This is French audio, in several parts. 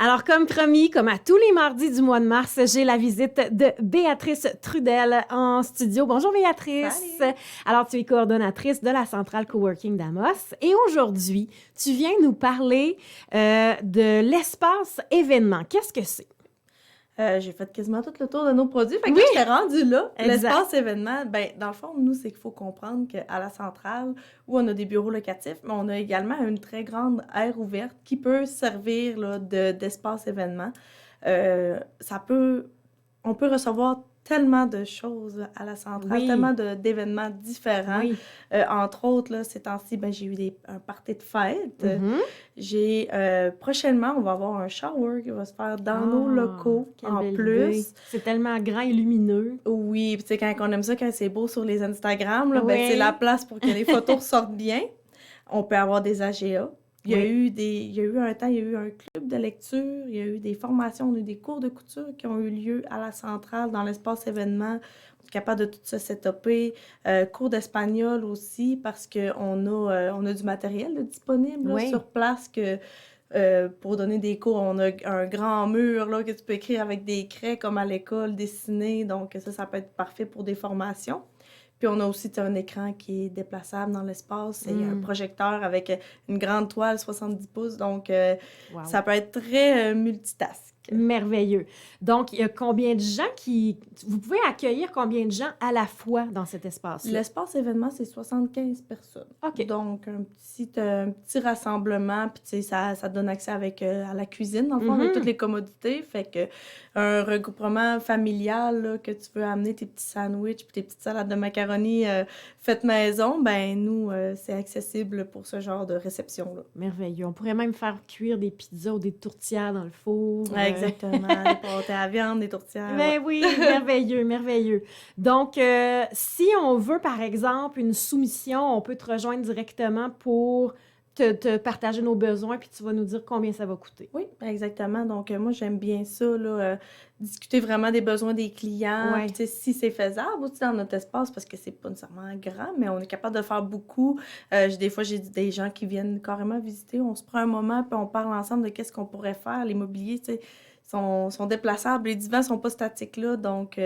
Alors, comme promis, comme à tous les mardis du mois de mars, j'ai la visite de Béatrice Trudel en studio. Bonjour Béatrice. Salut. Alors, tu es coordonnatrice de la Centrale Coworking d'Amos et aujourd'hui, tu viens nous parler de l'espace événement. Qu'est-ce que c'est? J'ai fait quasiment tout le tour de nos produits. Fait que Oui. là, j'étais rendue là. Exact. L'espace événement, ben, dans le fond, nous, c'est qu'il faut comprendre qu'à la centrale, où on a des bureaux locatifs, mais on a également une très grande aire ouverte qui peut servir là, d'espace événement. On peut recevoir tellement de choses à la centrale, Oui. tellement d'événements différents. Oui. Entre autres, là, ces temps-ci, ben, j'ai eu un party de fête. Mhm. Prochainement, on va avoir un shower qui va se faire dans nos Ah, locaux quelle en belle plus. idée. C'est tellement grand et lumineux. Oui, puis tu sais, quand on aime ça, quand c'est beau sur les Instagram, là, ben, Oui. c'est la place pour que les photos ressortent bien. On peut avoir des AGA. Il y a eu un temps, il y a eu un club de lecture, il y a eu des formations, on a eu des cours de couture qui ont eu lieu à la centrale, dans l'espace événement. On est capable de tout ça setuper. Cours d'espagnol aussi, parce qu'on on a du matériel là, disponible là, Oui. sur place pour donner des cours. On a un grand mur là, que tu peux écrire avec des craies comme à l'école, dessiner. Donc ça peut être parfait pour des formations. Puis on a aussi un écran qui est déplaçable dans l'espace. Il y a un projecteur avec une grande toile 70 pouces. Donc, Wow. ça peut être très multitask. Merveilleux. Donc, il y a combien de gens qui... Vous pouvez accueillir combien de gens à la fois dans cet espace-là? L'espace événement, c'est 75 personnes. OK. Donc, un petit rassemblement. Puis, tu sais, ça donne accès à la cuisine, dans le fond, avec toutes les commodités. Fait que un regroupement familial, là, que tu veux amener tes petits sandwichs puis tes petites salades de macaroni faites maison, ben nous, c'est accessible pour ce genre de réception-là. Merveilleux. On pourrait même faire cuire des pizzas ou des tourtières dans le four. Exactement. Des pâtés à viande, des tourtières. Ben oui, merveilleux, merveilleux. Donc, si on veut, par exemple, une soumission, on peut te rejoindre directement pour te partager nos besoins, puis tu vas nous dire combien ça va coûter. Oui, exactement. Donc, moi, j'aime bien ça, là, discuter vraiment des besoins des clients. Ouais. Puis, tu sais, si c'est faisable aussi dans notre espace, parce que c'est pas nécessairement grand, mais on est capable de faire beaucoup. Des fois, j'ai des gens qui viennent carrément visiter. On se prend un moment, puis on parle ensemble de qu'est-ce qu'on pourrait faire. Les mobiliers, tu sais, sont déplaçables. Les divans sont pas statiques là, donc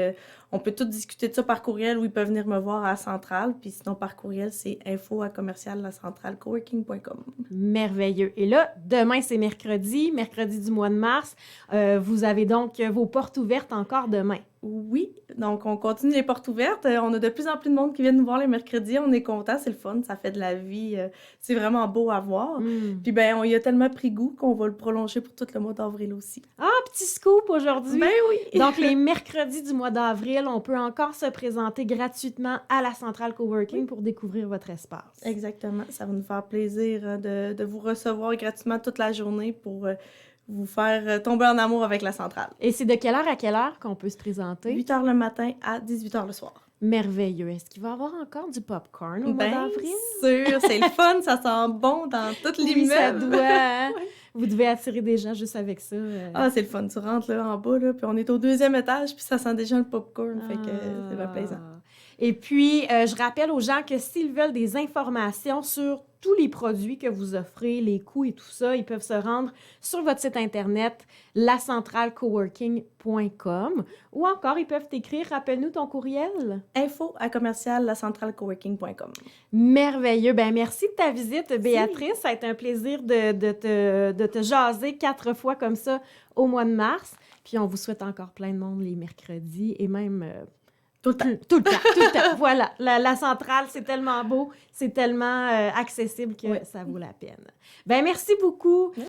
on peut tout discuter de ça par courriel ou ils peuvent venir me voir à la centrale. Puis sinon, par courriel, c'est info@commercial-lacentrale-coworking.com. Merveilleux. Et là, demain, c'est mercredi du mois de mars. Vous avez donc vos portes ouvertes encore demain. Oui, donc on continue les portes ouvertes. On a de plus en plus de monde qui vient nous voir les mercredis. On est contents, c'est le fun, ça fait de la vie. C'est vraiment beau à voir. Puis ben, on y a tellement pris goût qu'on va le prolonger pour tout le mois d'avril aussi. Ah, petit scoop aujourd'hui! Ben oui! Donc, les mercredis du mois d'avril, on peut encore se présenter gratuitement à la Centrale Coworking pour découvrir votre espace. Exactement. Ça va nous faire plaisir de vous recevoir gratuitement toute la journée pour vous faire tomber en amour avec la centrale. Et c'est de quelle heure à quelle heure qu'on peut se présenter? 8h le matin à 18h le soir. Merveilleux. Est-ce qu'il va y avoir encore du popcorn au mois d'avril? Bien sûr, c'est le fun, ça sent bon dans toutes les Oui, ça immeubles. doit. Hein? Vous devez attirer des gens juste avec ça. Ah, c'est le fun. Tu rentres là en bas, là, puis on est au 2e étage, puis ça sent déjà le popcorn, fait que c'est bien plaisant. Et puis, je rappelle aux gens que s'ils veulent des informations sur tous les produits que vous offrez, les coûts et tout ça, ils peuvent se rendre sur votre site internet lacentralecoworking.com ou encore, ils peuvent t'écrire, rappelle-nous ton courriel. info@commercial-lacentralecoworking.com. Merveilleux. Ben merci de ta visite, Béatrice. Ça a été un plaisir de te jaser 4 fois comme ça au mois de mars. Puis on vous souhaite encore plein de monde les mercredis et même... Tout le temps. Tout le temps, tout le temps. Voilà, la centrale, c'est tellement beau, c'est tellement accessible que ça vaut la peine. Ben merci beaucoup.